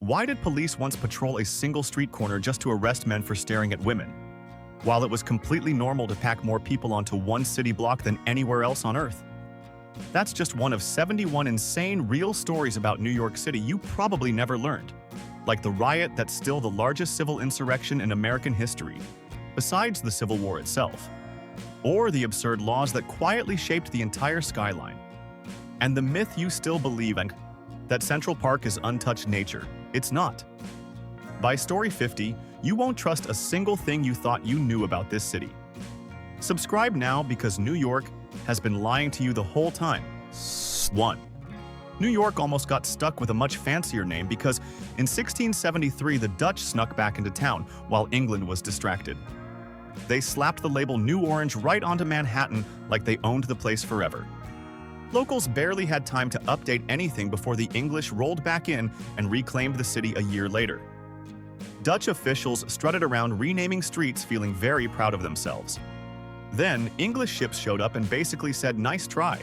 Why did police once patrol a single street corner just to arrest men for staring at women, while it was completely normal to pack more people onto one city block than anywhere else on Earth? That's just one of 71 insane real stories about New York City you probably never learned, like the riot that's still the largest civil insurrection in American history, besides the Civil War itself, or the absurd laws that quietly shaped the entire skyline, and the myth you still believe in, that Central Park is untouched nature. It's not. By story 50, you won't trust a single thing you thought you knew about this city. Subscribe now because New York has been lying to you the whole time. 1. New York almost got stuck with a much fancier name because in 1673 the Dutch snuck back into town while England was distracted. They slapped the label New Orange right onto Manhattan like they owned the place forever. Locals barely had time to update anything before the English rolled back in and reclaimed the city a year later. Dutch officials strutted around renaming streets feeling very proud of themselves. Then, English ships showed up and basically said, "Nice try."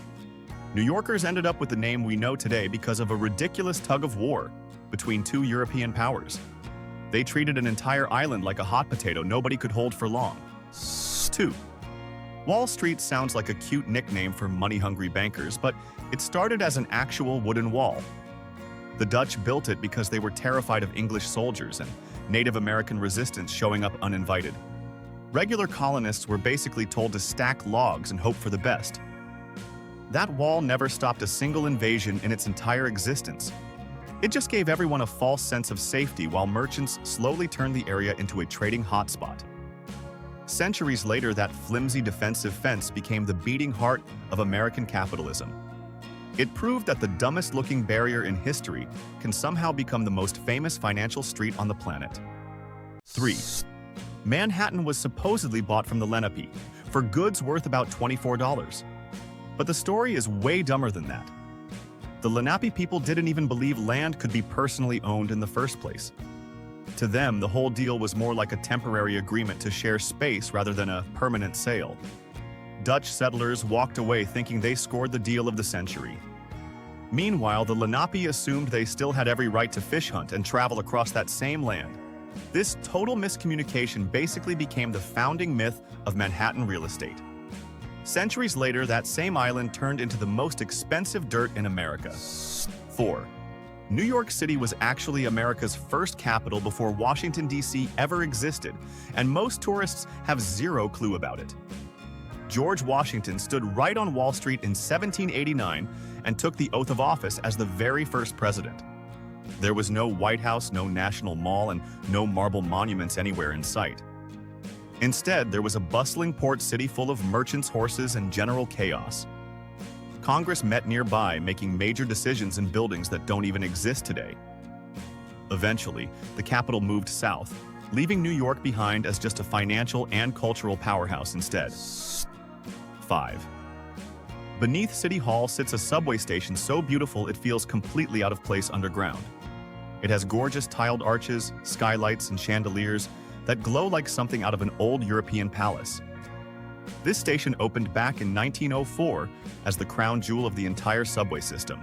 New Yorkers ended up with the name we know today because of a ridiculous tug of war between two European powers. They treated an entire island like a hot potato nobody could hold for long. 2. Wall Street sounds like a cute nickname for money-hungry bankers, but it started as an actual wooden wall. The Dutch built it because they were terrified of English soldiers and Native American resistance showing up uninvited. Regular colonists were basically told to stack logs and hope for the best. That wall never stopped a single invasion in its entire existence. It just gave everyone a false sense of safety while merchants slowly turned the area into a trading hotspot. Centuries later, that flimsy defensive fence became the beating heart of American capitalism. It proved that the dumbest-looking barrier in history can somehow become the most famous financial street on the planet. 3. Manhattan was supposedly bought from the Lenape for goods worth about $24. But the story is way dumber than that. The Lenape people didn't even believe land could be personally owned in the first place. To them, the whole deal was more like a temporary agreement to share space rather than a permanent sale. Dutch settlers walked away thinking they scored the deal of the century. Meanwhile, the Lenape assumed they still had every right to fish hunt and travel across that same land. This total miscommunication basically became the founding myth of Manhattan real estate. Centuries later, that same island turned into the most expensive dirt in America. 4. New York City was actually America's first capital before Washington, D.C. ever existed, and most tourists have zero clue about it. George Washington stood right on Wall Street in 1789 and took the oath of office as the very first president. There was no White House, no National Mall, and no marble monuments anywhere in sight. Instead, there was a bustling port city full of merchants, horses, and general chaos. Congress met nearby, making major decisions in buildings that don't even exist today. Eventually, the capital moved south, leaving New York behind as just a financial and cultural powerhouse instead. 5. Beneath City Hall sits a subway station so beautiful it feels completely out of place underground. It has gorgeous tiled arches, skylights, and chandeliers that glow like something out of an old European palace. This station opened back in 1904 as the crown jewel of the entire subway system.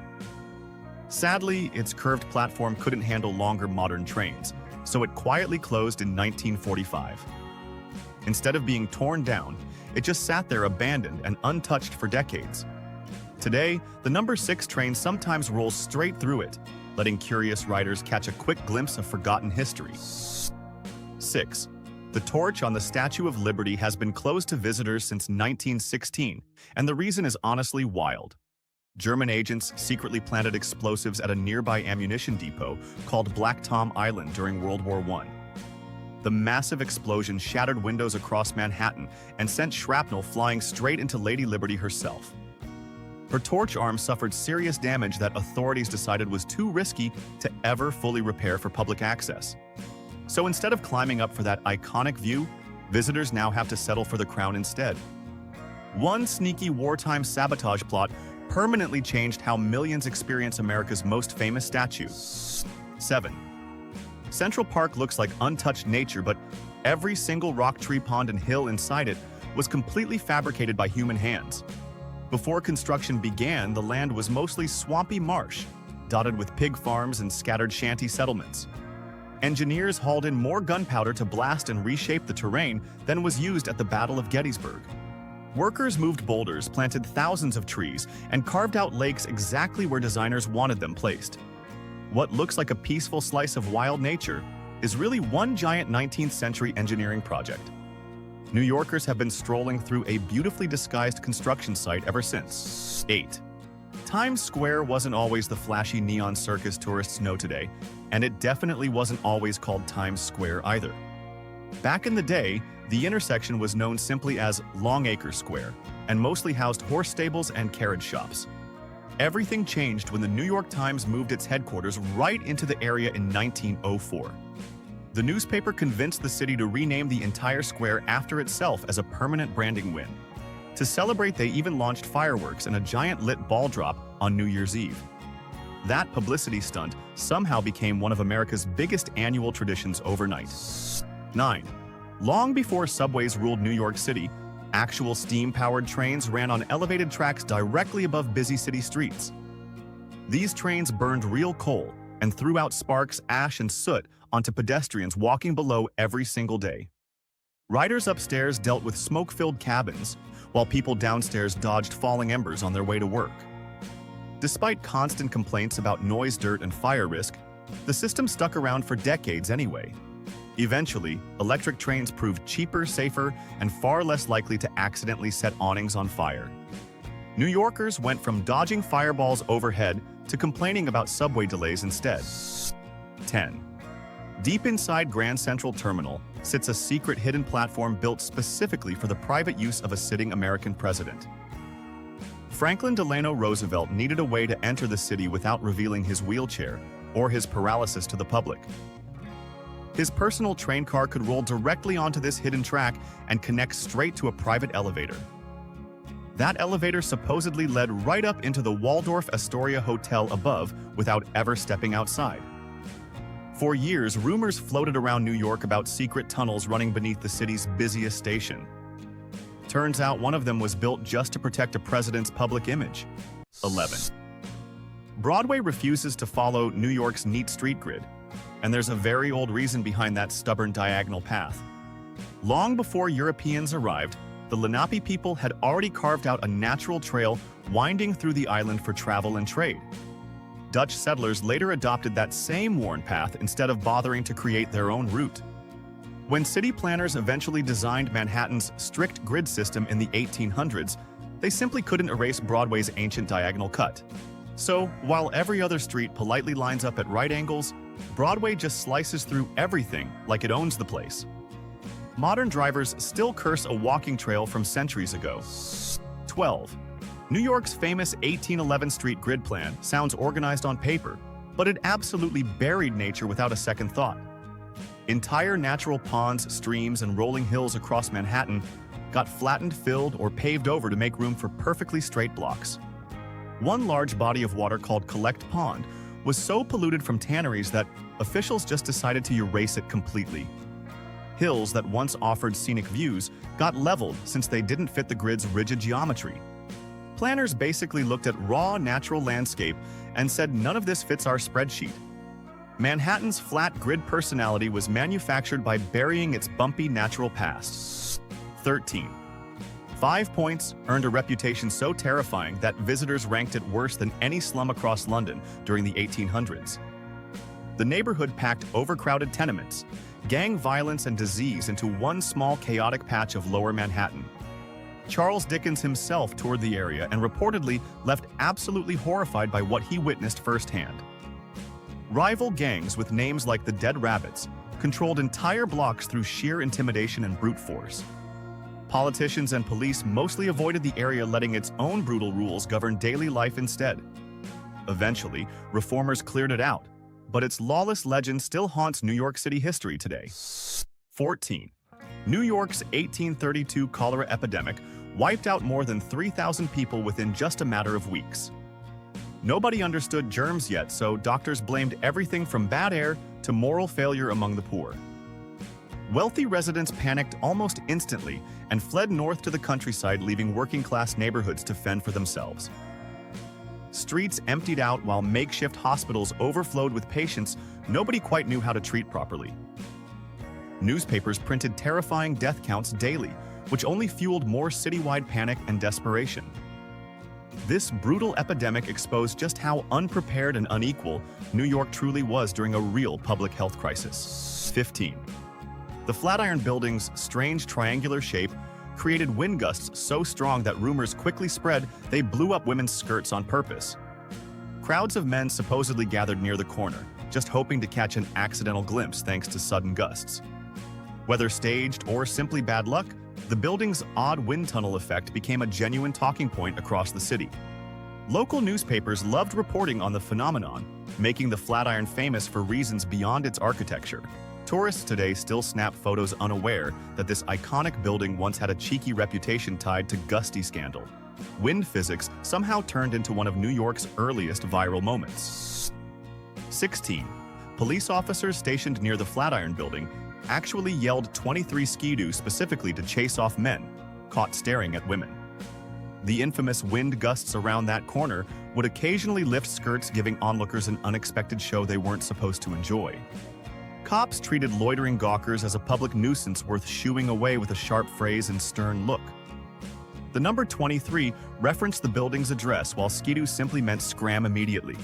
Sadly, its curved platform couldn't handle longer modern trains, so it quietly closed in 1945. Instead of being torn down, it just sat there abandoned and untouched for decades. Today, the number 6 train sometimes rolls straight through it, letting curious riders catch a quick glimpse of forgotten history. 6. The torch on the Statue of Liberty has been closed to visitors since 1916, and the reason is honestly wild. German agents secretly planted explosives at a nearby ammunition depot called Black Tom Island during World War I. The massive explosion shattered windows across Manhattan and sent shrapnel flying straight into Lady Liberty herself. Her torch arm suffered serious damage that authorities decided was too risky to ever fully repair for public access. So instead of climbing up for that iconic view, visitors now have to settle for the crown instead. One sneaky wartime sabotage plot permanently changed how millions experience America's most famous statue. 7. Central Park looks like untouched nature, but every single rock, tree, pond, and hill inside it was completely fabricated by human hands. Before construction began, the land was mostly swampy marsh, dotted with pig farms and scattered shanty settlements. Engineers hauled in more gunpowder to blast and reshape the terrain than was used at the Battle of Gettysburg. Workers moved boulders, planted thousands of trees, and carved out lakes exactly where designers wanted them placed. What looks like a peaceful slice of wild nature is really one giant 19th century engineering project. New Yorkers have been strolling through a beautifully disguised construction site ever since. 8. Times Square wasn't always the flashy neon circus tourists know today, and it definitely wasn't always called Times Square either. Back in the day, the intersection was known simply as Longacre Square and mostly housed horse stables and carriage shops. Everything changed when the New York Times moved its headquarters right into the area in 1904. The newspaper convinced the city to rename the entire square after itself as a permanent branding win. To celebrate, they even launched fireworks and a giant lit ball drop on New Year's Eve. That publicity stunt somehow became one of America's biggest annual traditions overnight. 9. Long before subways ruled New York City, actual steam-powered trains ran on elevated tracks directly above busy city streets. These trains burned real coal and threw out sparks, ash, and soot onto pedestrians walking below every single day. Riders upstairs dealt with smoke-filled cabins, while people downstairs dodged falling embers on their way to work. Despite constant complaints about noise, dirt, and fire risk, the system stuck around for decades anyway. Eventually, electric trains proved cheaper, safer, and far less likely to accidentally set awnings on fire. New Yorkers went from dodging fireballs overhead to complaining about subway delays instead. 10. Deep inside Grand Central Terminal sits a secret hidden platform built specifically for the private use of a sitting American president. Franklin Delano Roosevelt needed a way to enter the city without revealing his wheelchair or his paralysis to the public. His personal train car could roll directly onto this hidden track and connect straight to a private elevator. That elevator supposedly led right up into the Waldorf Astoria Hotel above without ever stepping outside. For years, rumors floated around New York about secret tunnels running beneath the city's busiest station. Turns out one of them was built just to protect a president's public image. 11. Broadway refuses to follow New York's neat street grid, and there's a very old reason behind that stubborn diagonal path. Long before Europeans arrived, the Lenape people had already carved out a natural trail winding through the island for travel and trade. Dutch settlers later adopted that same worn path instead of bothering to create their own route. When city planners eventually designed Manhattan's strict grid system in the 1800s, they simply couldn't erase Broadway's ancient diagonal cut. So, while every other street politely lines up at right angles, Broadway just slices through everything like it owns the place. Modern drivers still curse a walking trail from centuries ago. 12. New York's famous 1811 street grid plan sounds organized on paper, but it absolutely buried nature without a second thought. Entire natural ponds, streams, and rolling hills across Manhattan got flattened, filled, or paved over to make room for perfectly straight blocks. One large body of water called Collect Pond was so polluted from tanneries that officials just decided to erase it completely. Hills that once offered scenic views got leveled since they didn't fit the grid's rigid geometry. Planners basically looked at raw natural landscape and said none of this fits our spreadsheet. Manhattan's flat grid personality was manufactured by burying its bumpy natural past. 13. 5 Points earned a reputation so terrifying that visitors ranked it worse than any slum across London during the 1800s. The neighborhood packed overcrowded tenements, gang violence, and disease into one small chaotic patch of lower Manhattan. Charles Dickens himself toured the area and reportedly left absolutely horrified by what he witnessed firsthand. Rival gangs with names like the Dead Rabbits controlled entire blocks through sheer intimidation and brute force. Politicians and police mostly avoided the area, letting its own brutal rules govern daily life instead. Eventually, reformers cleared it out, but its lawless legend still haunts New York City history today. 14. New York's 1832 cholera epidemic wiped out more than 3,000 people within just a matter of weeks. Nobody understood germs yet, so doctors blamed everything from bad air to moral failure among the poor. Wealthy residents panicked almost instantly and fled north to the countryside, leaving working-class neighborhoods to fend for themselves. Streets emptied out while makeshift hospitals overflowed with patients nobody quite knew how to treat properly. Newspapers printed terrifying death counts daily, which only fueled more citywide panic and desperation. This brutal epidemic exposed just how unprepared and unequal New York truly was during a real public health crisis. 15. The Flatiron Building's strange triangular shape created wind gusts so strong that rumors quickly spread they blew up women's skirts on purpose. Crowds of men supposedly gathered near the corner, just hoping to catch an accidental glimpse thanks to sudden gusts. Whether staged or simply bad luck, the building's odd wind tunnel effect became a genuine talking point across the city. Local newspapers loved reporting on the phenomenon, making the Flatiron famous for reasons beyond its architecture. Tourists today still snap photos unaware that this iconic building once had a cheeky reputation tied to gusty scandal. Wind physics somehow turned into one of New York's earliest viral moments. 16. Police officers stationed near the Flatiron Building actually yelled 23 skidoo specifically to chase off men caught staring at women. The infamous wind gusts around that corner would occasionally lift skirts, giving onlookers an unexpected show they weren't supposed to enjoy. Cops treated loitering gawkers as a public nuisance worth shooing away with a sharp phrase and stern look. The number 23 referenced the building's address, while skidoo simply meant scram immediately.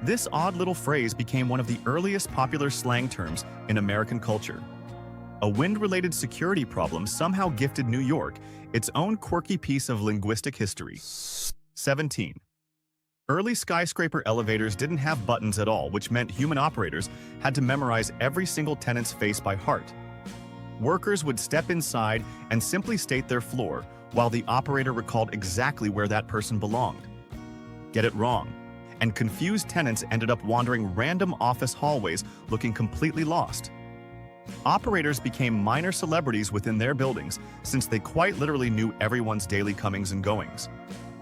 This odd little phrase became one of the earliest popular slang terms in American culture. A wind-related security problem somehow gifted New York its own quirky piece of linguistic history. 17. Early skyscraper elevators didn't have buttons at all, which meant human operators had to memorize every single tenant's face by heart. Workers would step inside and simply state their floor, while the operator recalled exactly where that person belonged. Get it wrong, and confused tenants ended up wandering random office hallways looking completely lost. Operators became minor celebrities within their buildings, since they quite literally knew everyone's daily comings and goings.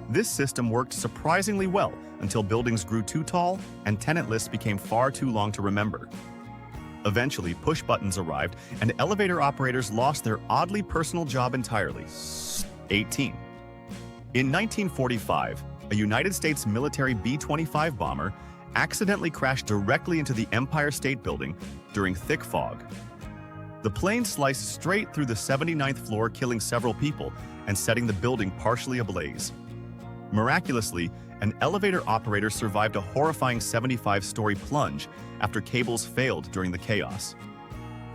This system worked surprisingly well until buildings grew too tall and tenant lists became far too long to remember. Eventually, push buttons arrived and elevator operators lost their oddly personal job entirely. 18. In 1945, a United States military B-25 bomber accidentally crashed directly into the Empire State Building during thick fog. The plane sliced straight through the 79th floor, killing several people and setting the building partially ablaze. Miraculously, an elevator operator survived a horrifying 75-story plunge after cables failed during the chaos.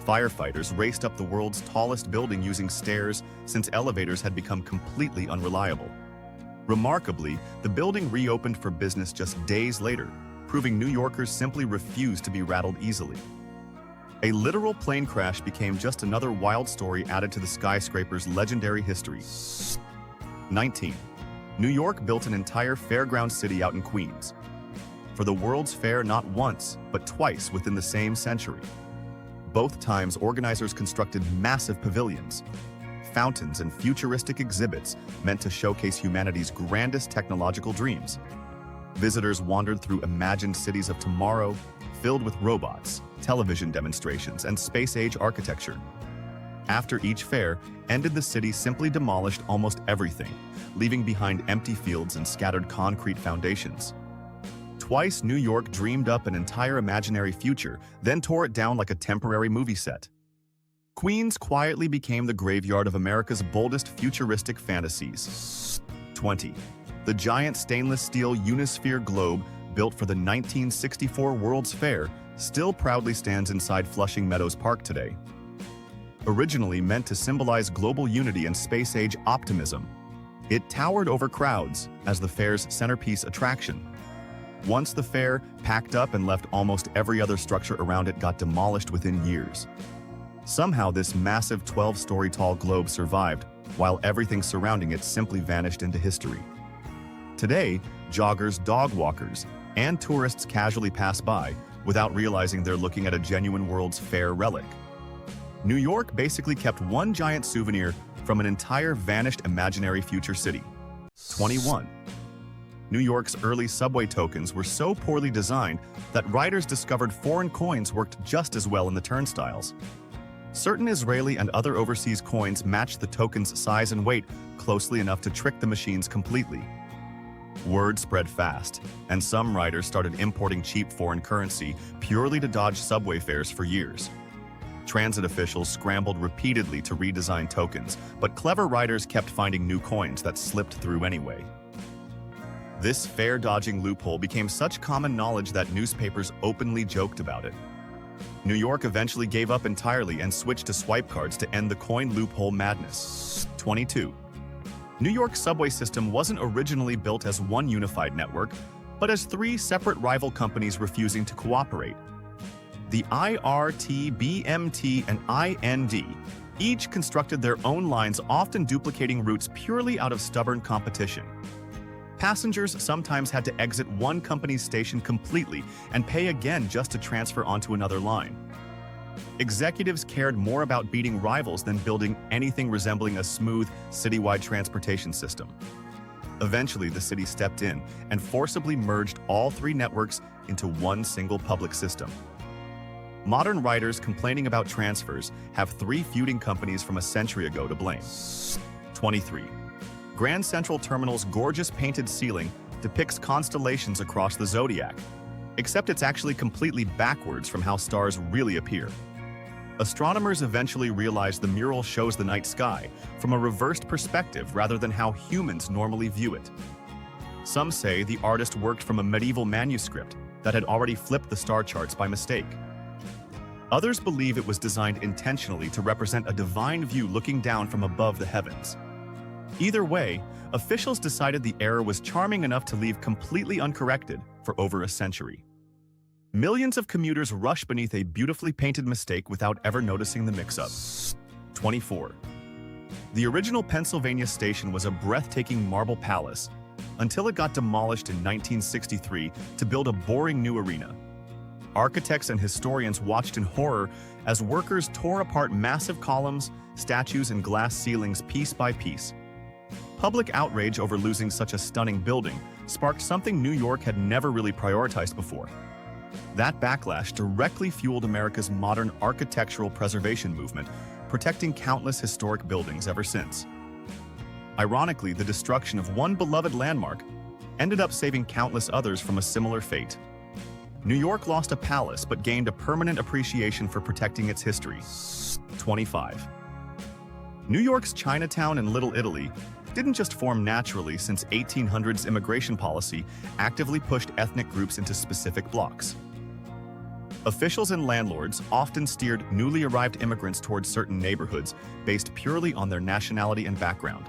Firefighters raced up the world's tallest building using stairs, since elevators had become completely unreliable. Remarkably, the building reopened for business just days later, proving New Yorkers simply refused to be rattled easily. A literal plane crash became just another wild story added to the skyscraper's legendary history. 19. New York built an entire fairground city out in Queens. For the World's Fair not once, but twice within the same century. Both times, organizers constructed massive pavilions, fountains, and futuristic exhibits meant to showcase humanity's grandest technological dreams. Visitors wandered through imagined cities of tomorrow, filled with robots, television demonstrations, and space-age architecture. After each fair ended, the city simply demolished almost everything, leaving behind empty fields and scattered concrete foundations. Twice, New York dreamed up an entire imaginary future, then tore it down like a temporary movie set. Queens quietly became the graveyard of America's boldest futuristic fantasies. 20. The giant stainless steel Unisphere globe, built for the 1964 World's Fair, still proudly stands inside Flushing Meadows Park today. Originally meant to symbolize global unity and space-age optimism, it towered over crowds as the fair's centerpiece attraction. Once the fair packed up and left, almost every other structure around it got demolished within years. Somehow, this massive 12-story tall globe survived, while everything surrounding it simply vanished into history. Today, joggers, dog walkers, and tourists casually pass by without realizing they're looking at a genuine World's Fair relic. New York basically kept one giant souvenir from an entire vanished imaginary future city. 21. New York's early subway tokens were so poorly designed that riders discovered foreign coins worked just as well in the turnstiles. Certain Israeli and other overseas coins matched the token's size and weight closely enough to trick the machines completely. Word spread fast, and some writers started importing cheap foreign currency purely to dodge subway fares for years. Transit officials scrambled repeatedly to redesign tokens, but clever writers kept finding new coins that slipped through anyway. This fare-dodging loophole became such common knowledge that newspapers openly joked about it. New York eventually gave up entirely and switched to swipe cards to end the coin loophole madness. 22. New York's subway system wasn't originally built as one unified network, but as three separate rival companies refusing to cooperate. The IRT, BMT, and IND each constructed their own lines, often duplicating routes purely out of stubborn competition. Passengers sometimes had to exit one company's station completely and pay again just to transfer onto another line. Executives cared more about beating rivals than building anything resembling a smooth, citywide transportation system. Eventually, the city stepped in and forcibly merged all three networks into one single public system. Modern writers complaining about transfers have three feuding companies from a century ago to blame. 23. Grand Central Terminal's gorgeous painted ceiling depicts constellations across the zodiac, except it's actually completely backwards from how stars really appear. Astronomers eventually realized the mural shows the night sky from a reversed perspective rather than how humans normally view it. Some say the artist worked from a medieval manuscript that had already flipped the star charts by mistake. Others believe it was designed intentionally to represent a divine view looking down from above the heavens. Either way, officials decided the error was charming enough to leave completely uncorrected for over a century. Millions of commuters rush beneath a beautifully painted mistake without ever noticing the mix-up. 24. The original Pennsylvania station was a breathtaking marble palace until it got demolished in 1963 to build a boring new arena. Architects and historians watched in horror as workers tore apart massive columns, statues, and glass ceilings piece by piece. Public outrage over losing such a stunning building sparked something New York had never really prioritized before. That backlash directly fueled America's modern architectural preservation movement, protecting countless historic buildings ever since. Ironically, the destruction of one beloved landmark ended up saving countless others from a similar fate. New York lost a palace but gained a permanent appreciation for protecting its history. 25. New York's Chinatown and Little Italy didn't just form naturally, since 1800s immigration policy actively pushed ethnic groups into specific blocks. Officials and landlords often steered newly arrived immigrants towards certain neighborhoods based purely on their nationality and background.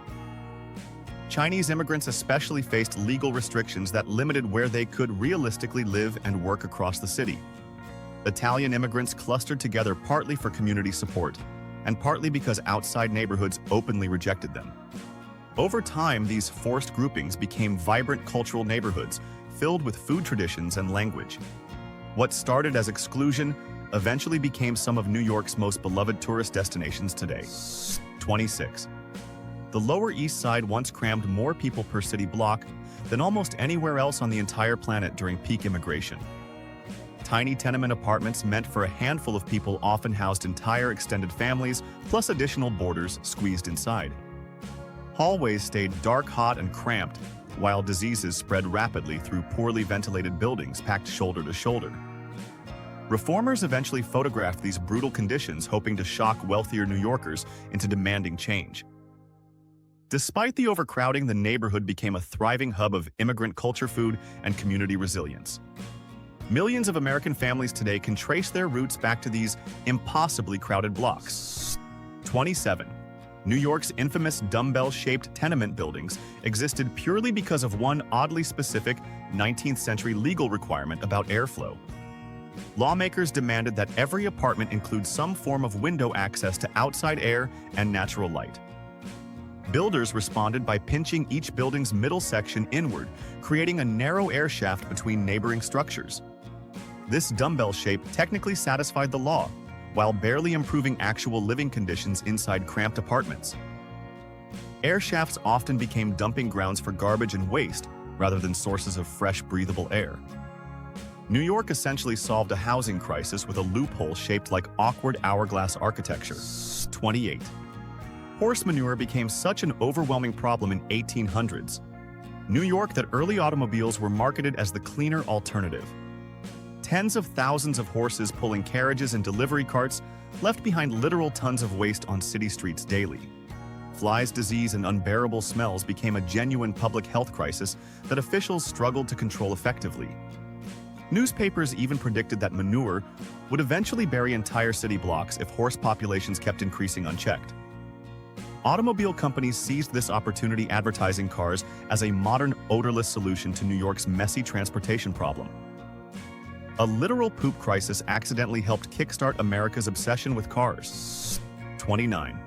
Chinese immigrants especially faced legal restrictions that limited where they could realistically live and work across the city. Italian immigrants clustered together partly for community support, and partly because outside neighborhoods openly rejected them. Over time, these forced groupings became vibrant cultural neighborhoods filled with food traditions and language. What started as exclusion eventually became some of New York's most beloved tourist destinations today. 26. The Lower East Side once crammed more people per city block than almost anywhere else on the entire planet during peak immigration. Tiny tenement apartments meant for a handful of people often housed entire extended families, plus additional boarders squeezed inside. Hallways stayed dark, hot, and cramped, while diseases spread rapidly through poorly ventilated buildings packed shoulder to shoulder. Reformers eventually photographed these brutal conditions, hoping to shock wealthier New Yorkers into demanding change. Despite the overcrowding, the neighborhood became a thriving hub of immigrant culture, food, and community resilience. Millions of American families today can trace their roots back to these impossibly crowded blocks. 27. New York's infamous dumbbell-shaped tenement buildings existed purely because of one oddly specific 19th century legal requirement about airflow. Lawmakers demanded that every apartment include some form of window access to outside air and natural light. Builders responded by pinching each building's middle section inward, creating a narrow air shaft between neighboring structures. This dumbbell shape technically satisfied the law, while barely improving actual living conditions inside cramped apartments. Air shafts often became dumping grounds for garbage and waste, rather than sources of fresh, breathable air. New York essentially solved a housing crisis with a loophole shaped like awkward hourglass architecture. 28. Horse manure became such an overwhelming problem in 1800s. New York that early automobiles were marketed as the cleaner alternative. Tens of thousands of horses pulling carriages and delivery carts left behind literal tons of waste on city streets daily. Flies, disease, and unbearable smells became a genuine public health crisis that officials struggled to control effectively. Newspapers even predicted that manure would eventually bury entire city blocks if horse populations kept increasing unchecked. Automobile companies seized this opportunity, advertising cars as a modern, odorless solution to New York's messy transportation problem. A literal poop crisis accidentally helped kickstart America's obsession with cars. 29.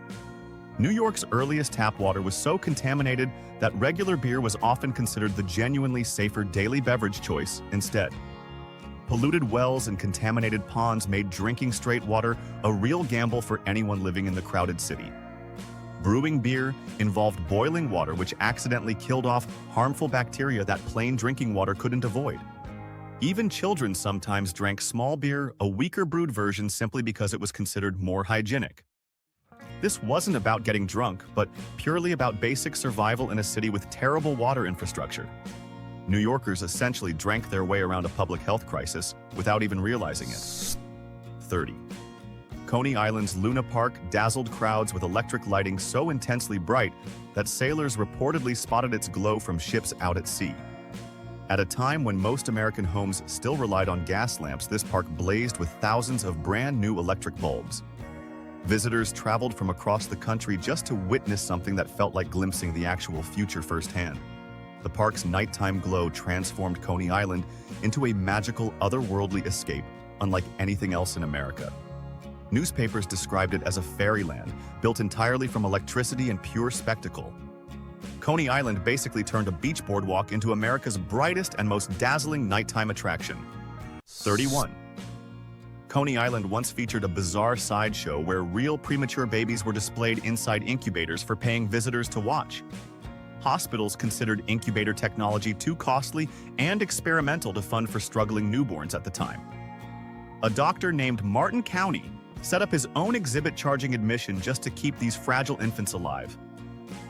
New York's earliest tap water was so contaminated that regular beer was often considered the genuinely safer daily beverage choice instead. Polluted wells and contaminated ponds made drinking straight water a real gamble for anyone living in the crowded city. Brewing beer involved boiling water, which accidentally killed off harmful bacteria that plain drinking water couldn't avoid. Even children sometimes drank small beer, a weaker brewed version, simply because it was considered more hygienic. This wasn't about getting drunk, but purely about basic survival in a city with terrible water infrastructure. New Yorkers essentially drank their way around a public health crisis without even realizing it. 30. Coney Island's Luna Park dazzled crowds with electric lighting so intensely bright that sailors reportedly spotted its glow from ships out at sea. At a time when most American homes still relied on gas lamps, this park blazed with thousands of brand new electric bulbs. Visitors traveled from across the country just to witness something that felt like glimpsing the actual future firsthand. The park's nighttime glow transformed Coney Island into a magical, otherworldly escape, unlike anything else in America. Newspapers described it as a fairyland, built entirely from electricity and pure spectacle. Coney Island basically turned a beach boardwalk into America's brightest and most dazzling nighttime attraction. 31. Coney Island once featured a bizarre sideshow where real premature babies were displayed inside incubators for paying visitors to watch. Hospitals considered incubator technology too costly and experimental to fund for struggling newborns at the time. A doctor named Martin County set up his own exhibit charging admission just to keep these fragile infants alive.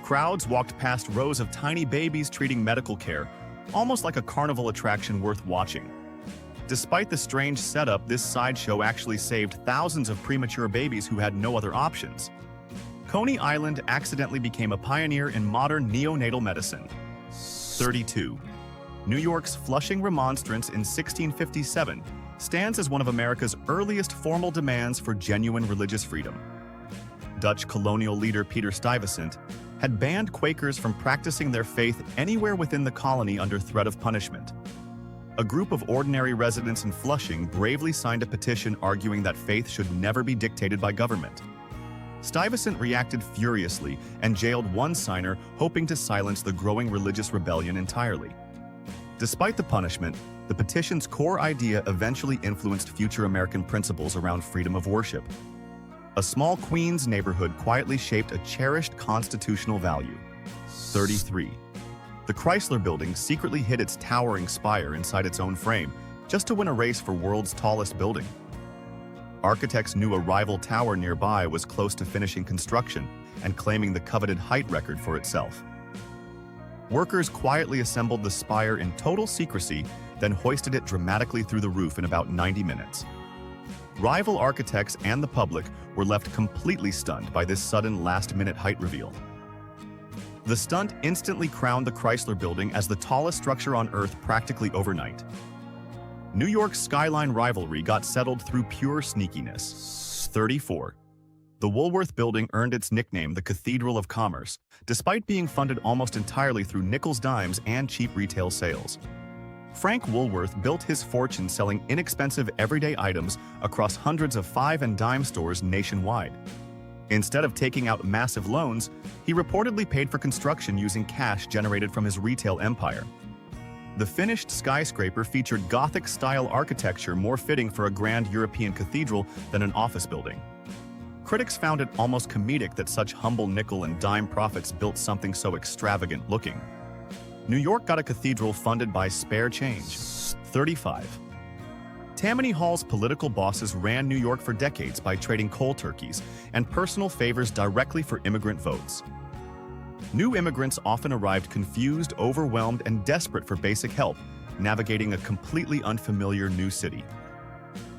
Crowds walked past rows of tiny babies treating medical care, almost like a carnival attraction worth watching. Despite the strange setup, this sideshow actually saved thousands of premature babies who had no other options. Coney Island accidentally became a pioneer in modern neonatal medicine. 32. New York's Flushing Remonstrance in 1657 stands as one of America's earliest formal demands for genuine religious freedom. Dutch colonial leader Peter Stuyvesant had banned Quakers from practicing their faith anywhere within the colony under threat of punishment. A group of ordinary residents in Flushing bravely signed a petition arguing that faith should never be dictated by government. Stuyvesant reacted furiously and jailed one signer, hoping to silence the growing religious rebellion entirely. Despite the punishment, the petition's core idea eventually influenced future American principles around freedom of worship. A small Queens neighborhood quietly shaped a cherished constitutional value. 33. The Chrysler Building secretly hid its towering spire inside its own frame, just to win a race for world's tallest building. Architects knew a rival tower nearby was close to finishing construction and claiming the coveted height record for itself. Workers quietly assembled the spire in total secrecy, then hoisted it dramatically through the roof in about 90 minutes. Rival architects and the public were left completely stunned by this sudden last-minute height reveal. The stunt instantly crowned the Chrysler Building as the tallest structure on Earth practically overnight. New York's skyline rivalry got settled through pure sneakiness. 34. The Woolworth Building earned its nickname the Cathedral of Commerce, despite being funded almost entirely through nickels, dimes, and cheap retail sales. Frank Woolworth built his fortune selling inexpensive everyday items across hundreds of five and dime stores nationwide. Instead of taking out massive loans, he reportedly paid for construction using cash generated from his retail empire. The finished skyscraper featured Gothic-style architecture more fitting for a grand European cathedral than an office building. Critics found it almost comedic that such humble nickel and dime prophets built something so extravagant looking. New York got a cathedral funded by spare change. 35. Tammany Hall's political bosses ran New York for decades by trading cold turkeys and personal favors directly for immigrant votes. New immigrants often arrived confused, overwhelmed, and desperate for basic help, navigating a completely unfamiliar new city.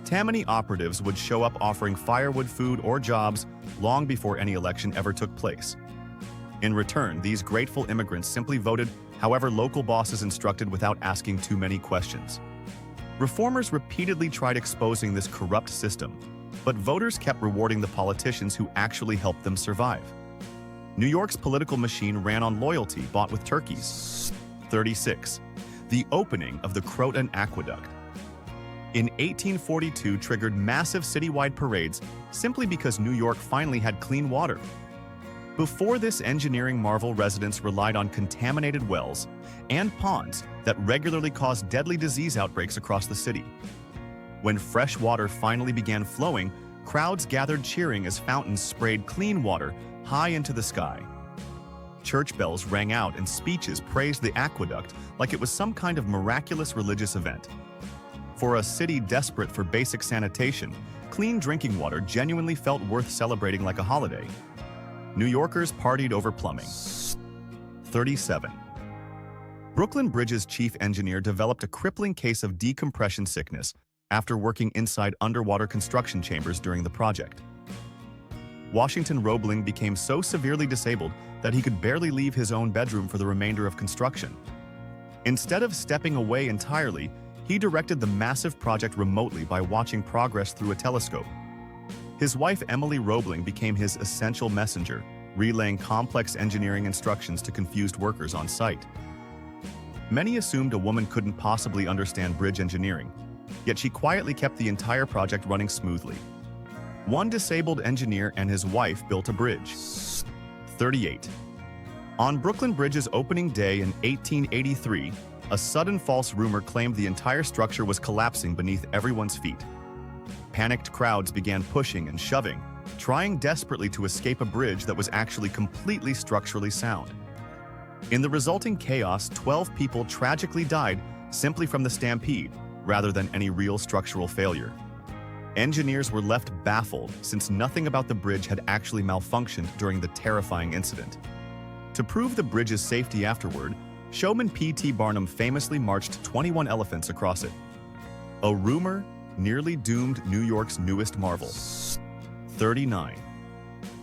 Tammany operatives would show up offering firewood, food, or jobs long before any election ever took place. In return, these grateful immigrants simply voted however local bosses instructed without asking too many questions. Reformers repeatedly tried exposing this corrupt system, but voters kept rewarding the politicians who actually helped them survive. New York's political machine ran on loyalty bought with turkeys. 36. The opening of the Croton Aqueduct. In 1842 triggered massive citywide parades simply because New York finally had clean water. Before this engineering marvel, residents relied on contaminated wells and ponds that regularly caused deadly disease outbreaks across the city. When fresh water finally began flowing, crowds gathered cheering as fountains sprayed clean water high into the sky. Church bells rang out and speeches praised the aqueduct like it was some kind of miraculous religious event. For a city desperate for basic sanitation, clean drinking water genuinely felt worth celebrating like a holiday. New Yorkers partied over plumbing. 37. Brooklyn Bridge's chief engineer developed a crippling case of decompression sickness after working inside underwater construction chambers during the project. Washington Roebling became so severely disabled that he could barely leave his own bedroom for the remainder of construction. Instead of stepping away entirely, he directed the massive project remotely by watching progress through a telescope. His wife Emily Roebling became his essential messenger, relaying complex engineering instructions to confused workers on site. Many assumed a woman couldn't possibly understand bridge engineering, yet she quietly kept the entire project running smoothly. One disabled engineer and his wife built a bridge. 38. On Brooklyn Bridge's opening day in 1883, a sudden false rumor claimed the entire structure was collapsing beneath everyone's feet. Panicked crowds began pushing and shoving, trying desperately to escape a bridge that was actually completely structurally sound. In the resulting chaos, 12 people tragically died simply from the stampede, rather than any real structural failure. Engineers were left baffled since nothing about the bridge had actually malfunctioned during the terrifying incident. To prove the bridge's safety afterward, showman P.T. Barnum famously marched 21 elephants across it. A rumor nearly doomed New York's newest marvel. 39.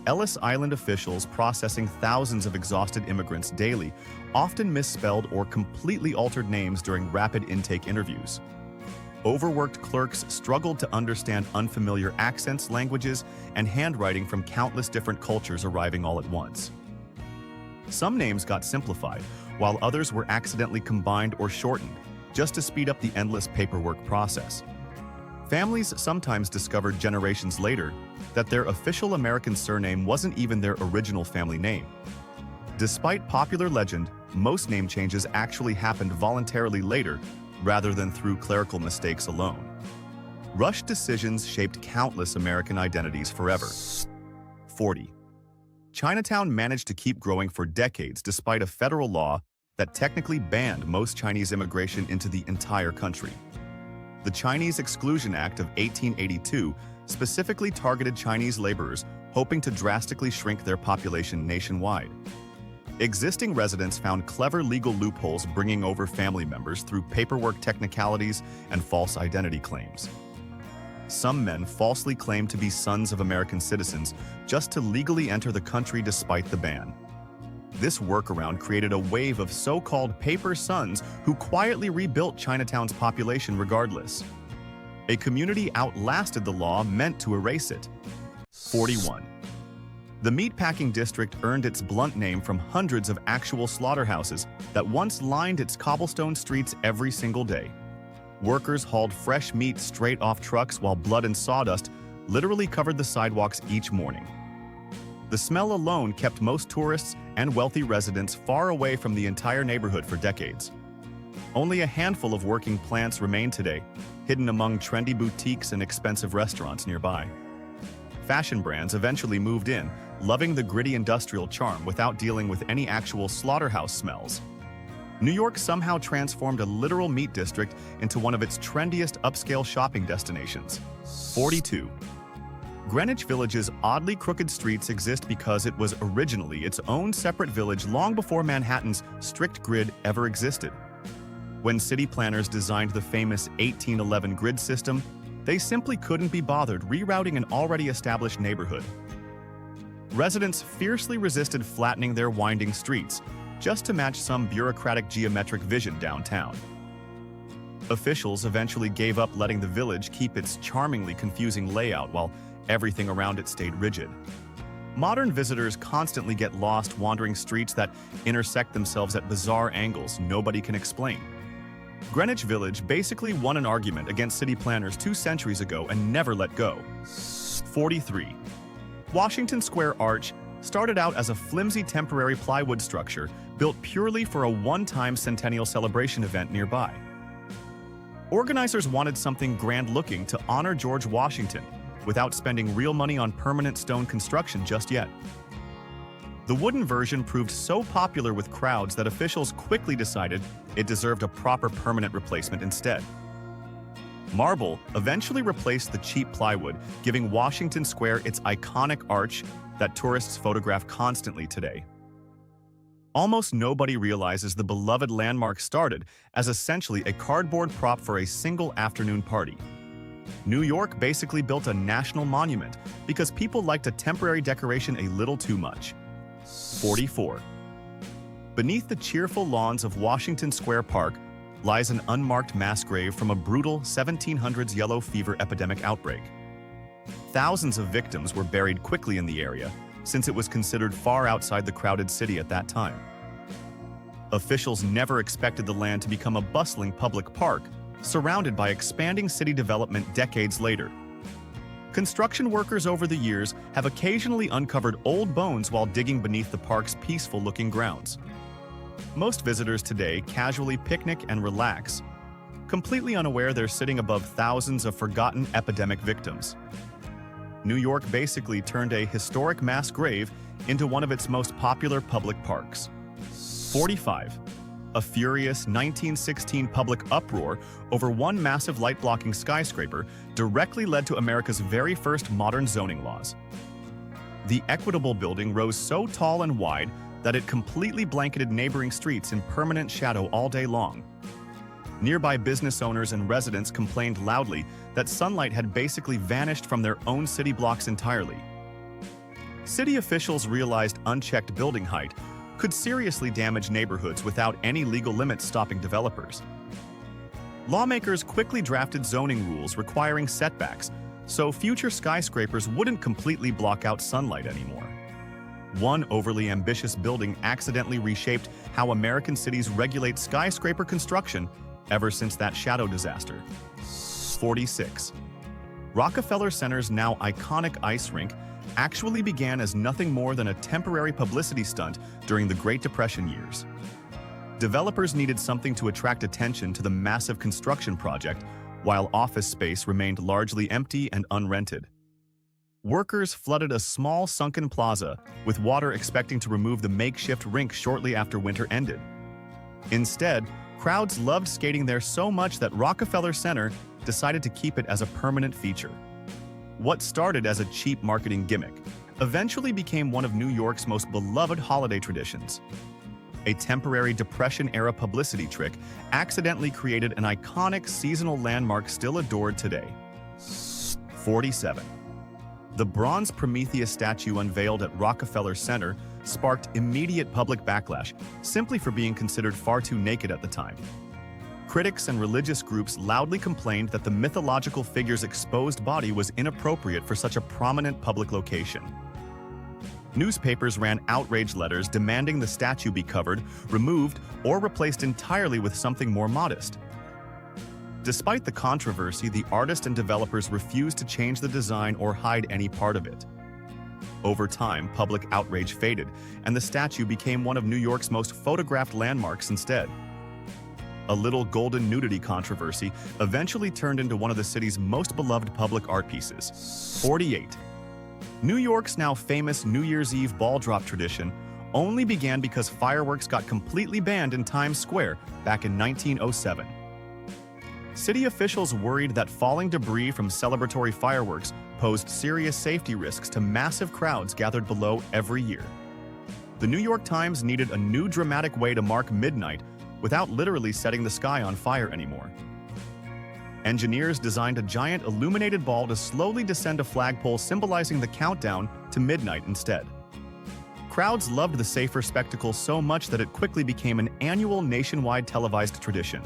Ellis Island officials processing thousands of exhausted immigrants daily often misspelled or completely altered names during rapid intake interviews. Overworked clerks struggled to understand unfamiliar accents, languages, and handwriting from countless different cultures arriving all at once. Some names got simplified, while others were accidentally combined or shortened, just to speed up the endless paperwork process. Families sometimes discovered generations later that their official American surname wasn't even their original family name. Despite popular legend, most name changes actually happened voluntarily later rather than through clerical mistakes alone. Rushed decisions shaped countless American identities forever. 40. Chinatown managed to keep growing for decades despite a federal law that technically banned most Chinese immigration into the entire country. The Chinese Exclusion Act of 1882 specifically targeted Chinese laborers, hoping to drastically shrink their population nationwide. Existing residents found clever legal loopholes bringing over family members through paperwork technicalities and false identity claims. Some men falsely claimed to be sons of American citizens just to legally enter the country despite the ban. This workaround created a wave of so-called paper sons who quietly rebuilt Chinatown's population regardless. A community outlasted the law meant to erase it. 41. The Meatpacking District earned its blunt name from hundreds of actual slaughterhouses that once lined its cobblestone streets every single day. Workers hauled fresh meat straight off trucks while blood and sawdust literally covered the sidewalks each morning. The smell alone kept most tourists and wealthy residents far away from the entire neighborhood for decades. Only a handful of working plants remain today, hidden among trendy boutiques and expensive restaurants nearby. Fashion brands eventually moved in, loving the gritty industrial charm without dealing with any actual slaughterhouse smells. New York somehow transformed a literal meat district into one of its trendiest upscale shopping destinations. 42. Greenwich Village's oddly crooked streets exist because it was originally its own separate village long before Manhattan's strict grid ever existed. When city planners designed the famous 1811 grid system, they simply couldn't be bothered rerouting an already established neighborhood. Residents fiercely resisted flattening their winding streets, just to match some bureaucratic geometric vision downtown. Officials eventually gave up letting the village keep its charmingly confusing layout while everything around it stayed rigid. Modern visitors constantly get lost wandering streets that intersect themselves at bizarre angles nobody can explain. Greenwich Village basically won an argument against city planners 2 centuries ago and never let go. 43. Washington Square Arch started out as a flimsy temporary plywood structure built purely for a one-time centennial celebration event nearby. Organizers wanted something grand-looking to honor George Washington without spending real money on permanent stone construction just yet. The wooden version proved so popular with crowds that officials quickly decided it deserved a proper permanent replacement instead. Marble eventually replaced the cheap plywood, giving Washington Square its iconic arch that tourists photograph constantly today. Almost nobody realizes the beloved landmark started as essentially a cardboard prop for a single afternoon party. New York basically built a national monument because people liked a temporary decoration a little too much. 44. Beneath the cheerful lawns of Washington Square Park lies an unmarked mass grave from a brutal 1700s yellow fever epidemic outbreak. Thousands of victims were buried quickly in the area, since it was considered far outside the crowded city at that time. Officials never expected the land to become a bustling public park, surrounded by expanding city development decades later. Construction workers over the years have occasionally uncovered old bones while digging beneath the park's peaceful-looking grounds. Most visitors today casually picnic and relax, completely unaware they're sitting above thousands of forgotten epidemic victims. New York basically turned a historic mass grave into one of its most popular public parks. 45. A furious 1916 public uproar over one massive light-blocking skyscraper directly led to America's very first modern zoning laws. The Equitable Building rose so tall and wide that it completely blanketed neighboring streets in permanent shadow all day long. Nearby business owners and residents complained loudly that sunlight had basically vanished from their own city blocks entirely. City officials realized unchecked building height could seriously damage neighborhoods without any legal limits stopping developers. Lawmakers quickly drafted zoning rules requiring setbacks, so future skyscrapers wouldn't completely block out sunlight anymore. One overly ambitious building accidentally reshaped how American cities regulate skyscraper construction ever since that shadow disaster. 46. Rockefeller Center's now iconic ice rink actually began as nothing more than a temporary publicity stunt during the Great Depression years. Developers needed something to attract attention to the massive construction project, while office space remained largely empty and unrented. Workers flooded a small sunken plaza, with water expecting to remove the makeshift rink shortly after winter ended. Instead, crowds loved skating there so much that Rockefeller Center decided to keep it as a permanent feature. What started as a cheap marketing gimmick eventually became one of New York's most beloved holiday traditions. A temporary Depression-era publicity trick accidentally created an iconic seasonal landmark still adored today. 47. The bronze Prometheus statue unveiled at Rockefeller Center sparked immediate public backlash simply for being considered far too naked at the time. Critics and religious groups loudly complained that the mythological figure's exposed body was inappropriate for such a prominent public location. Newspapers ran outrage letters demanding the statue be covered, removed, or replaced entirely with something more modest. Despite the controversy, the artist and developers refused to change the design or hide any part of it. Over time, public outrage faded, and the statue became one of New York's most photographed landmarks instead. A little golden nudity controversy eventually turned into one of the city's most beloved public art pieces. 48. New York's now famous New Year's Eve ball drop tradition only began because fireworks got completely banned in Times Square back in 1907. City officials worried that falling debris from celebratory fireworks posed serious safety risks to massive crowds gathered below every year. The New York Times needed a new dramatic way to mark midnight without literally setting the sky on fire anymore. Engineers designed a giant illuminated ball to slowly descend a flagpole symbolizing the countdown to midnight instead. Crowds loved the safer spectacle so much that it quickly became an annual nationwide televised tradition.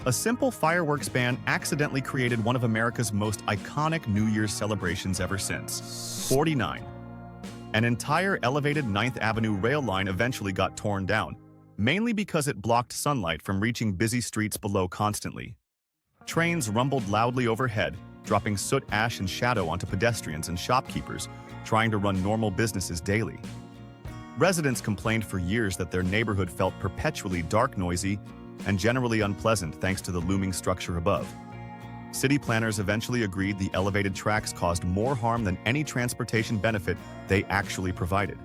A simple fireworks ban accidentally created one of America's most iconic New Year's celebrations ever since. 49. An entire elevated 9th Avenue rail line eventually got torn down, mainly because it blocked sunlight from reaching busy streets below constantly. Trains rumbled loudly overhead, dropping soot, ash, and shadow onto pedestrians and shopkeepers trying to run normal businesses daily. Residents complained for years that their neighborhood felt perpetually dark, noisy, and generally unpleasant thanks to the looming structure above. City planners eventually agreed the elevated tracks caused more harm than any transportation benefit they actually provided.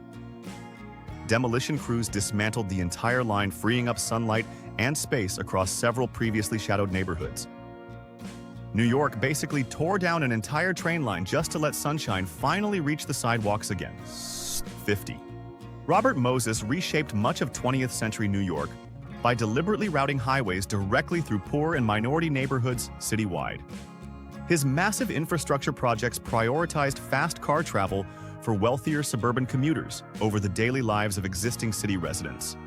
Demolition crews dismantled the entire line, freeing up sunlight and space across several previously shadowed neighborhoods. New York basically tore down an entire train line just to let sunshine finally reach the sidewalks again. 50. Robert Moses reshaped much of 20th century New York by deliberately routing highways directly through poor and minority neighborhoods citywide. His massive infrastructure projects prioritized fast car travel for wealthier suburban commuters over the daily lives of existing city residents.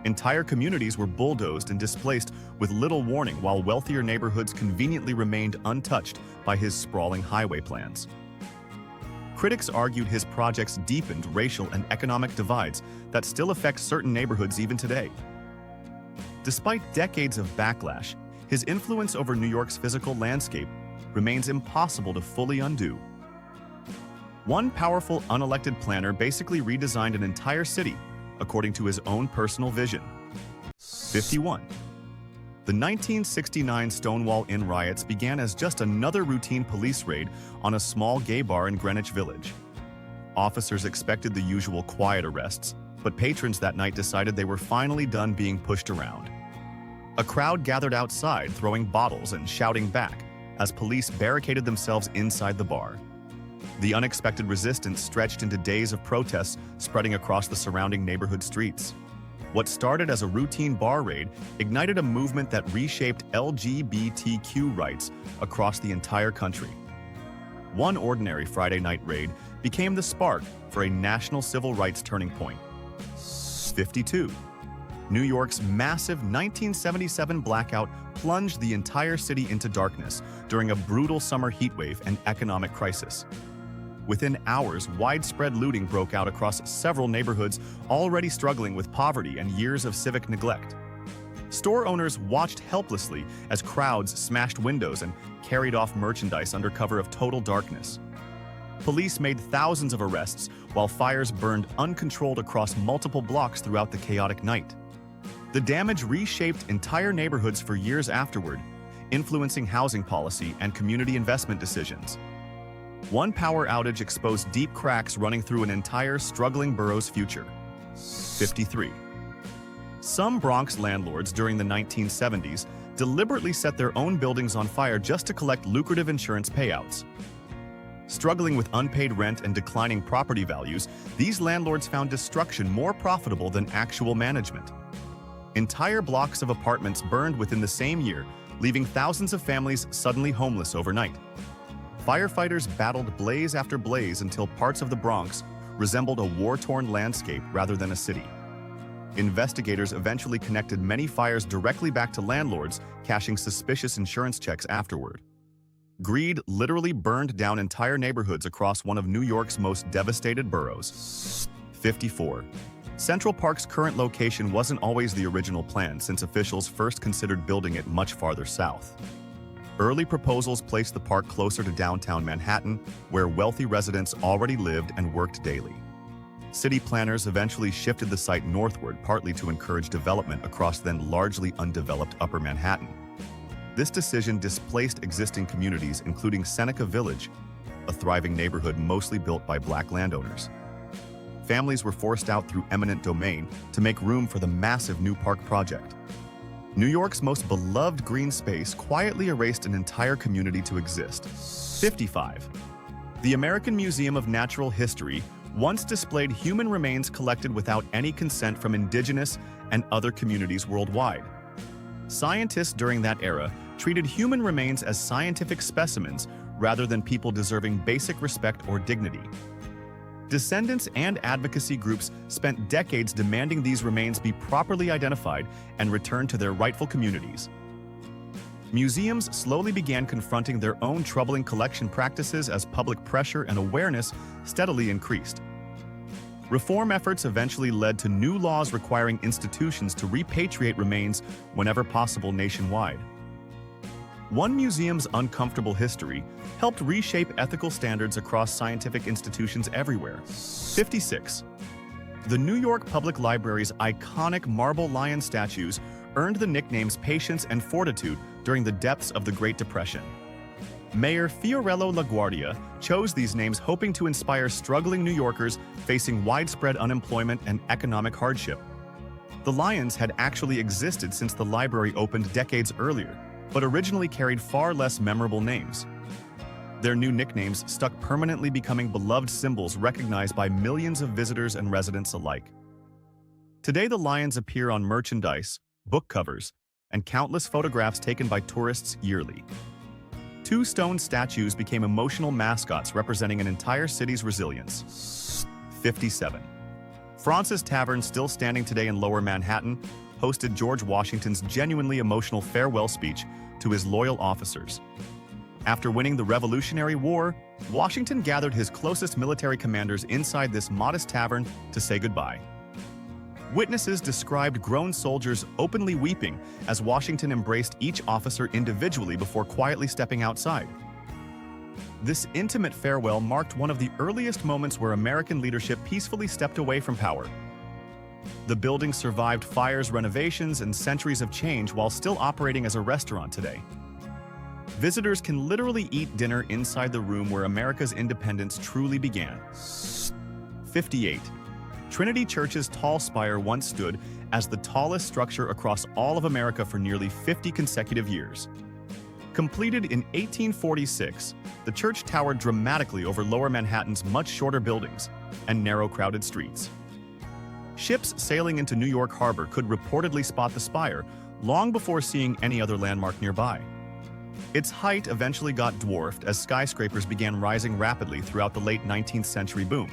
Entire communities were bulldozed and displaced with little warning, while wealthier neighborhoods conveniently remained untouched by his sprawling highway plans. Critics argued his projects deepened racial and economic divides that still affect certain neighborhoods even today. Despite decades of backlash, his influence over New York's physical landscape remains impossible to fully undo. One powerful unelected planner basically redesigned an entire city according to his own personal vision. 51. The 1969 Stonewall Inn riots began as just another routine police raid on a small gay bar in Greenwich Village. Officers expected the usual quiet arrests, but patrons that night decided they were finally done being pushed around. A crowd gathered outside, throwing bottles and shouting back as police barricaded themselves inside the bar. The unexpected resistance stretched into days of protests spreading across the surrounding neighborhood streets. What started as a routine bar raid ignited a movement that reshaped LGBTQ rights across the entire country. One ordinary Friday night raid became the spark for a national civil rights turning point. 52. New York's massive 1977 blackout plunged the entire city into darkness during a brutal summer heatwave and economic crisis. Within hours, widespread looting broke out across several neighborhoods already struggling with poverty and years of civic neglect. Store owners watched helplessly as crowds smashed windows and carried off merchandise under cover of total darkness. Police made thousands of arrests while fires burned uncontrolled across multiple blocks throughout the chaotic night. The damage reshaped entire neighborhoods for years afterward, influencing housing policy and community investment decisions. One power outage exposed deep cracks running through an entire struggling borough's future. 53. Some Bronx landlords during the 1970s deliberately set their own buildings on fire just to collect lucrative insurance payouts. Struggling with unpaid rent and declining property values, these landlords found destruction more profitable than actual management. Entire blocks of apartments burned within the same year, leaving thousands of families suddenly homeless overnight. Firefighters battled blaze after blaze until parts of the Bronx resembled a war-torn landscape rather than a city. Investigators eventually connected many fires directly back to landlords cashing suspicious insurance checks afterward. Greed literally burned down entire neighborhoods across one of New York's most devastated boroughs. 54. Central Park's current location wasn't always the original plan, since officials first considered building it much farther south. Early proposals placed the park closer to downtown Manhattan, where wealthy residents already lived and worked daily. City planners eventually shifted the site northward, partly to encourage development across then largely undeveloped Upper Manhattan. This decision displaced existing communities, including Seneca Village, a thriving neighborhood mostly built by black landowners. Families were forced out through eminent domain to make room for the massive new park project. New York's most beloved green space quietly erased an entire community to exist. 55. The American Museum of Natural History once displayed human remains collected without any consent from indigenous and other communities worldwide. Scientists during that era treated human remains as scientific specimens rather than people deserving basic respect or dignity. Descendants and advocacy groups spent decades demanding these remains be properly identified and returned to their rightful communities. Museums slowly began confronting their own troubling collection practices as public pressure and awareness steadily increased. Reform efforts eventually led to new laws requiring institutions to repatriate remains whenever possible nationwide. One museum's uncomfortable history helped reshape ethical standards across scientific institutions everywhere. 56. The New York Public Library's iconic marble lion statues earned the nicknames Patience and Fortitude during the depths of the Great Depression. Mayor Fiorello LaGuardia chose these names hoping to inspire struggling New Yorkers facing widespread unemployment and economic hardship. The lions had actually existed since the library opened decades earlier, but originally carried far less memorable names. Their new nicknames stuck permanently, becoming beloved symbols recognized by millions of visitors and residents alike. Today, the lions appear on merchandise, book covers, and countless photographs taken by tourists yearly. Two stone statues became emotional mascots representing an entire city's resilience. 57. France's Tavern, still standing today in Lower Manhattan, hosted George Washington's genuinely emotional farewell speech to his loyal officers. After winning the Revolutionary War, Washington gathered his closest military commanders inside this modest tavern to say goodbye. Witnesses described grown soldiers openly weeping as Washington embraced each officer individually before quietly stepping outside. This intimate farewell marked one of the earliest moments where American leadership peacefully stepped away from power. The building survived fires, renovations, and centuries of change while still operating as a restaurant today. Visitors can literally eat dinner inside the room where America's independence truly began. 58. Trinity Church's tall spire once stood as the tallest structure across all of America for nearly 50 consecutive years. Completed in 1846, the church towered dramatically over Lower Manhattan's much shorter buildings and narrow, crowded streets. Ships sailing into New York Harbor could reportedly spot the spire long before seeing any other landmark nearby. Its height eventually got dwarfed as skyscrapers began rising rapidly throughout the late 19th century boom.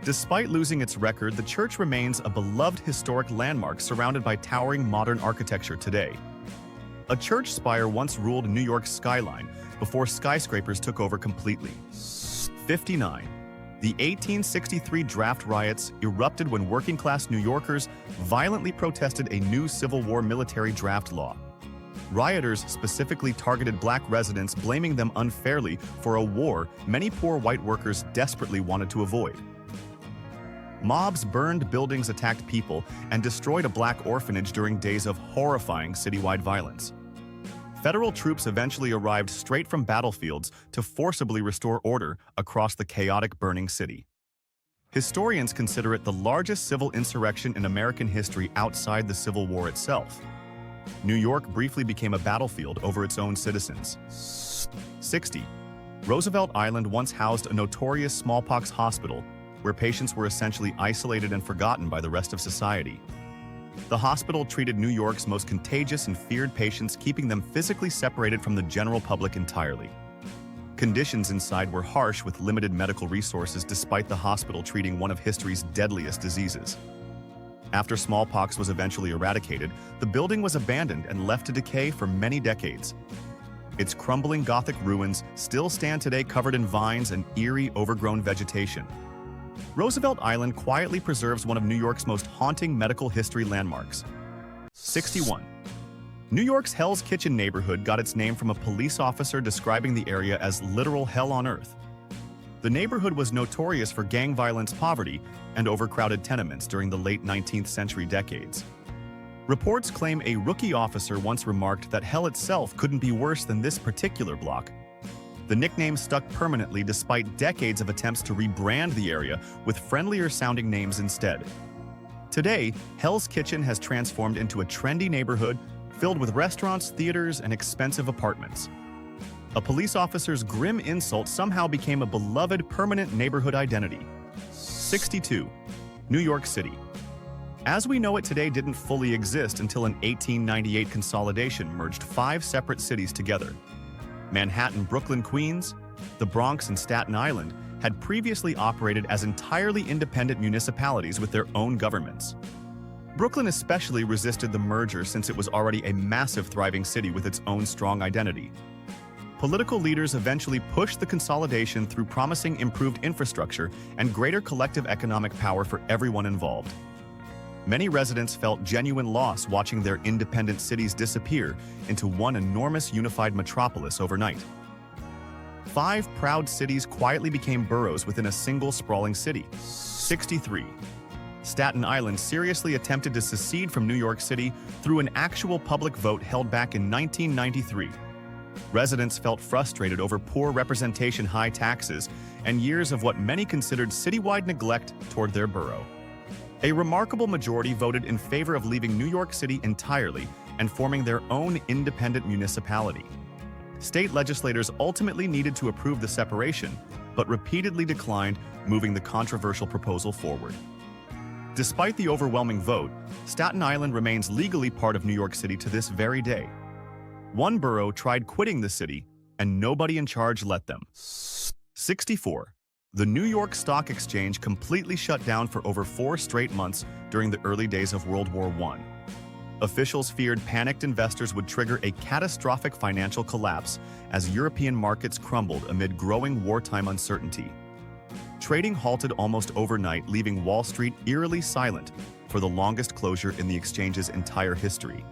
Despite losing its record, the church remains a beloved historic landmark surrounded by towering modern architecture today. A church spire once ruled New York's skyline before skyscrapers took over completely. 59. The 1863 draft riots erupted when working-class New Yorkers violently protested a new Civil War military draft law. Rioters specifically targeted black residents, blaming them unfairly for a war many poor white workers desperately wanted to avoid. Mobs burned buildings, attacked people, and destroyed a black orphanage during days of horrifying citywide violence. Federal troops eventually arrived straight from battlefields to forcibly restore order across the chaotic, burning city. Historians consider it the largest civil insurrection in American history outside the Civil War itself. New York briefly became a battlefield over its own citizens. 60. Roosevelt Island once housed a notorious smallpox hospital where patients were essentially isolated and forgotten by the rest of society. The hospital treated New York's most contagious and feared patients, keeping them physically separated from the general public entirely. Conditions inside were harsh, with limited medical resources despite the hospital treating one of history's deadliest diseases. After smallpox was eventually eradicated, the building was abandoned and left to decay for many decades. Its crumbling Gothic ruins still stand today, covered in vines and eerie, overgrown vegetation. Roosevelt Island quietly preserves one of New York's most haunting medical history landmarks. 61. New York's Hell's Kitchen neighborhood got its name from a police officer describing the area as literal hell on earth. The neighborhood was notorious for gang violence, poverty, and overcrowded tenements during the late 19th century decades. Reports claim a rookie officer once remarked that hell itself couldn't be worse than this particular block. The nickname stuck permanently despite decades of attempts to rebrand the area with friendlier-sounding names instead. Today, Hell's Kitchen has transformed into a trendy neighborhood filled with restaurants, theaters, and expensive apartments. A police officer's grim insult somehow became a beloved permanent neighborhood identity. 62. New York City. As we know it today didn't fully exist until an 1898 consolidation merged 5 separate cities together. Manhattan, Brooklyn, Queens, the Bronx, and Staten Island had previously operated as entirely independent municipalities with their own governments. Brooklyn especially resisted the merger since it was already a massive thriving city with its own strong identity. Political leaders eventually pushed the consolidation through promising improved infrastructure and greater collective economic power for everyone involved. Many residents felt genuine loss watching their independent cities disappear into one enormous unified metropolis overnight. 5 proud cities quietly became boroughs within a single sprawling city. 63. Staten Island seriously attempted to secede from New York City through an actual public vote held back in 1993. Residents felt frustrated over poor representation, high taxes, and years of what many considered citywide neglect toward their borough. A remarkable majority voted in favor of leaving New York City entirely and forming their own independent municipality. State legislators ultimately needed to approve the separation, but repeatedly declined, moving the controversial proposal forward. Despite the overwhelming vote, Staten Island remains legally part of New York City to this very day. One borough tried quitting the city, and nobody in charge let them. 64. The New York Stock Exchange completely shut down for over 4 straight months during the early days of World War I. Officials feared panicked investors would trigger a catastrophic financial collapse as European markets crumbled amid growing wartime uncertainty. Trading halted almost overnight, leaving Wall Street eerily silent for the longest closure in the exchange's entire history.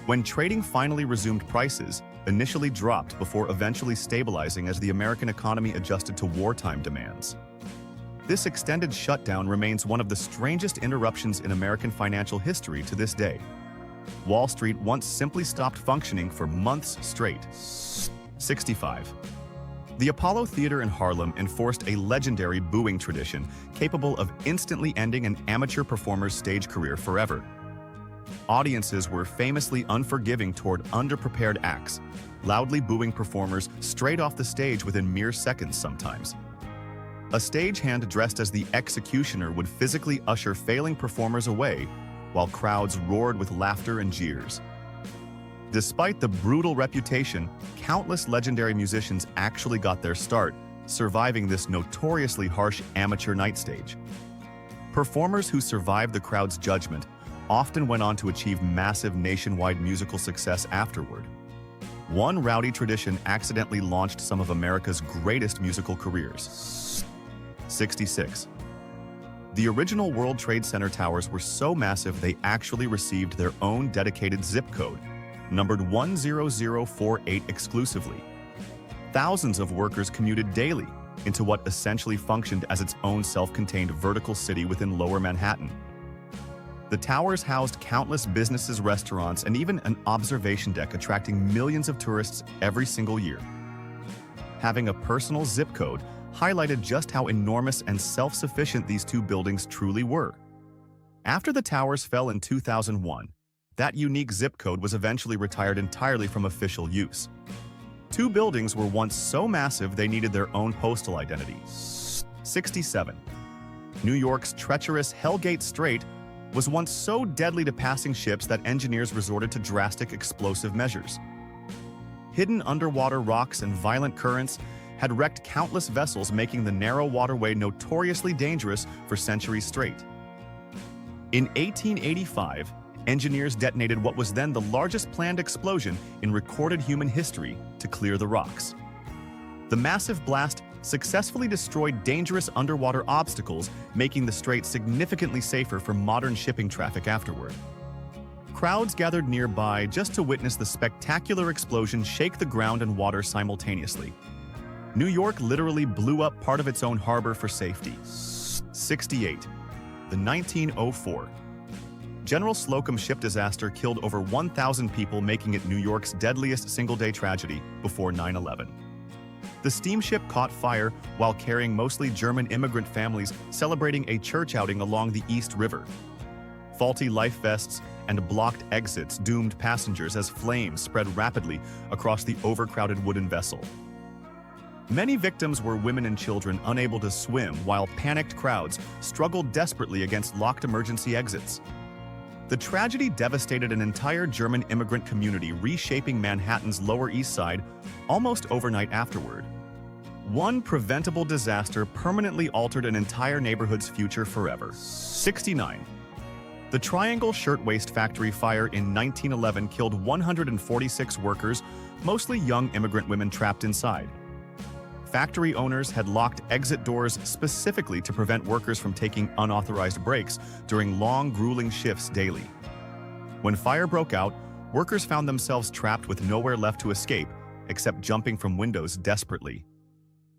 When trading finally resumed, prices initially dropped before eventually stabilizing as the American economy adjusted to wartime demands. This extended shutdown remains one of the strangest interruptions in American financial history to this day. Wall Street once simply stopped functioning for months straight. 65. The Apollo Theater in Harlem enforced a legendary booing tradition capable of instantly ending an amateur performer's stage career forever. Audiences were famously unforgiving toward underprepared acts, loudly booing performers straight off the stage within mere seconds sometimes. A stagehand dressed as the executioner would physically usher failing performers away, while crowds roared with laughter and jeers. Despite the brutal reputation, countless legendary musicians actually got their start, surviving this notoriously harsh amateur night stage. Performers who survived the crowd's judgment often went on to achieve massive nationwide musical success afterward. One rowdy tradition accidentally launched some of America's greatest musical careers. 66. The original World Trade Center towers were so massive they actually received their own dedicated zip code, numbered 10048 exclusively. Thousands of workers commuted daily into what essentially functioned as its own self-contained vertical city within Lower Manhattan. The towers housed countless businesses, restaurants, and even an observation deck attracting millions of tourists every single year. Having a personal zip code highlighted just how enormous and self-sufficient these two buildings truly were. After the towers fell in 2001, that unique zip code was eventually retired entirely from official use. Two buildings were once so massive they needed their own postal identity. 67. New York's treacherous Hellgate Strait was once so deadly to passing ships that engineers resorted to drastic explosive measures. Hidden underwater rocks and violent currents had wrecked countless vessels, making the narrow waterway notoriously dangerous for centuries straight. In 1885, engineers detonated what was then the largest planned explosion in recorded human history to clear the rocks. The massive blast successfully destroyed dangerous underwater obstacles, making the strait significantly safer for modern shipping traffic afterward. Crowds gathered nearby just to witness the spectacular explosion shake the ground and water simultaneously. New York literally blew up part of its own harbor for safety. 68. The 1904 General Slocum ship disaster killed over 1,000 people, making it New York's deadliest single-day tragedy before 9/11. The steamship caught fire while carrying mostly German immigrant families celebrating a church outing along the East River. faulty life vests, and blocked exits doomed passengers as flames spread rapidly across the overcrowded wooden vessel. Many victims were women and children unable to swim, while panicked crowds struggled desperately against locked emergency exits. The tragedy devastated an entire German immigrant community, reshaping Manhattan's Lower East Side almost overnight afterward. One preventable disaster permanently altered an entire neighborhood's future forever. 69. The Triangle Shirtwaist Factory fire in 1911 killed 146 workers, mostly young immigrant women trapped inside. Factory owners had locked exit doors specifically to prevent workers from taking unauthorized breaks during long, grueling shifts daily. When fire broke out, workers found themselves trapped with nowhere left to escape except jumping from windows desperately.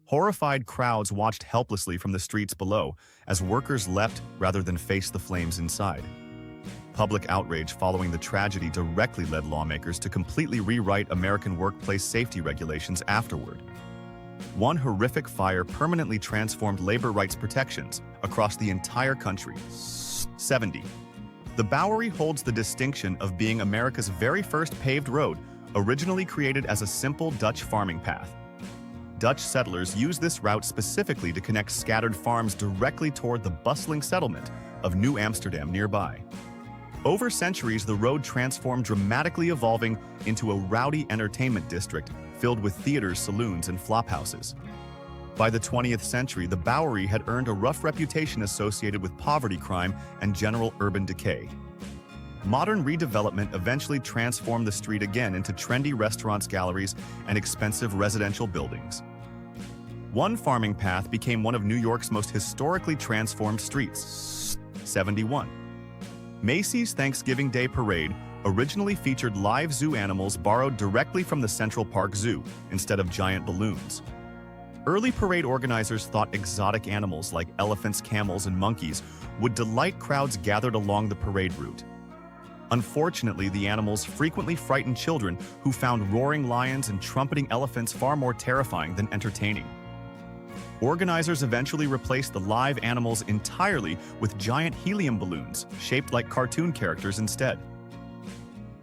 Horrified crowds watched helplessly from the streets below as workers leapt rather than face the flames inside. Public outrage following the tragedy directly led lawmakers to completely rewrite American workplace safety regulations afterward. One horrific fire permanently transformed labor rights protections across the entire country. 70. The Bowery holds the distinction of being America's very first paved road, originally created as a simple Dutch farming path. Dutch settlers used this route specifically to connect scattered farms directly toward the bustling settlement of New Amsterdam nearby. Over centuries, the road transformed, dramatically evolving into a rowdy entertainment district filled with theaters, saloons, and flophouses. By the 20th century, the Bowery had earned a rough reputation associated with poverty, crime, and general urban decay. Modern redevelopment eventually transformed the street again into trendy restaurants, galleries, and expensive residential buildings. One farming path became one of New York's most historically transformed streets. 71. Macy's Thanksgiving Day Parade originally featured live zoo animals borrowed directly from the Central Park Zoo instead of giant balloons. Early parade organizers thought exotic animals like elephants, camels, and monkeys would delight crowds gathered along the parade route. Unfortunately, the animals frequently frightened children who found roaring lions and trumpeting elephants far more terrifying than entertaining. Organizers eventually replaced the live animals entirely with giant helium balloons shaped like cartoon characters instead.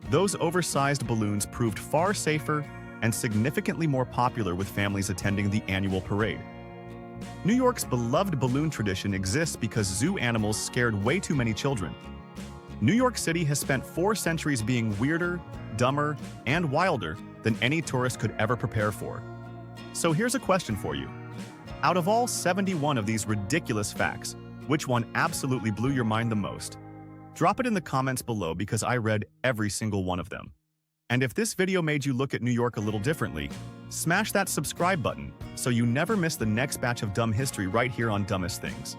Those oversized balloons proved far safer and significantly more popular with families attending the annual parade. New York's beloved balloon tradition exists because zoo animals scared way too many children. New York City has spent 4 centuries being weirder, dumber, and wilder than any tourist could ever prepare for. So here's a question for you. Out of all 71 of these ridiculous facts, which one absolutely blew your mind the most? Drop it in the comments below because I read every single one of them. And if this video made you look at New York a little differently, smash that subscribe button so you never miss the next batch of dumb history right here on Dumbest Things.